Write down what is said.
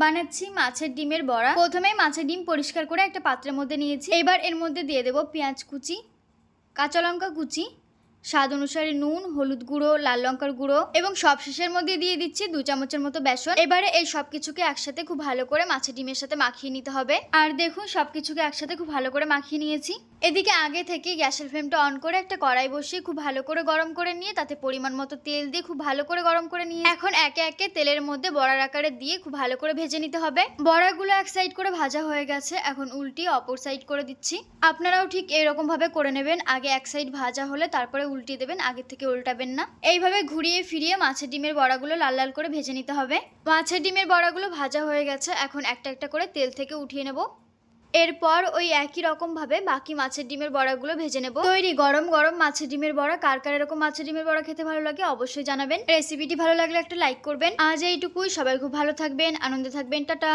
বানাচ্ছি মাছের ডিমের বড়া। প্রথমেই মাছের ডিম পরিষ্কার করে একটা পাত্রের মধ্যে নিয়েছি। এবার এর মধ্যে দিয়ে দেবো পেঁয়াজ কুচি, কাঁচা লঙ্কা কুচি, স্বাদ অনুসারে নুন, হলুদ গুঁড়ো, লাল লঙ্কার গুঁড়ো এবং সবশেষের মধ্যে দিয়ে দিচ্ছি 2 চামচের মতো বেসন। এবারে এই সবকিছুকে একসাথে খুব ভালো করে মাছের ডিমের সাথে মাখিয়ে নিতে হবে। আর দেখুন সবকিছুকে একসাথে খুব ভালো করে মাখিয়ে নিয়েছি। এদিকে আগে থেকে গ্যাসের ফ্লেমটা অন করে একটা কড়াই বসিয়ে খুব ভালো করে গরম করে নিয়ে তাতে পরিমাণ মতো তেল দিয়ে খুব ভালো করে গরম করে নিয়ে এখন একে একে তেলের মধ্যে বড়ার আকারে দিয়ে খুব ভালো করে ভেজে নিতে হবে। বড়াগুলো এক সাইড করে ভাজা হয়ে গেছে, এখন উল্টিয়ে অপর সাইড করে দিচ্ছি। আপনারাও ঠিক এরকম ভাবে করে নেবেন। আগে এক সাইড ভাজা হলে তারপরে উল্টিয়ে দেবেন, আগে থেকে উল্টাবেন না। এইভাবে ঘুরিয়ে ফিরিয়ে মাছের ডিমের বড়াগুলো লাল লাল করে ভেজে নিতে হবে। মাছের ডিমের বড়াগুলো ভাজা হয়ে গেছে, এখন একটা একটা করে তেল থেকে উঠিয়ে নেব। এরপর ওই একই রকম ভাবে বাকি মাছের ডিমের বড়াগুলো ভেজে নেব। তৈরি গরম গরম মাছের ডিমের বড়া। কার কার এরকম মাছের ডিমের বড়া খেতে ভালো লাগে অবশ্যই জানাবেন। রেসিপিটি ভালো লাগলে একটা লাইক করবেন। আজ এইটুকুই। সবাই খুব ভালো থাকবেন, আনন্দে থাকবেন। টাটা।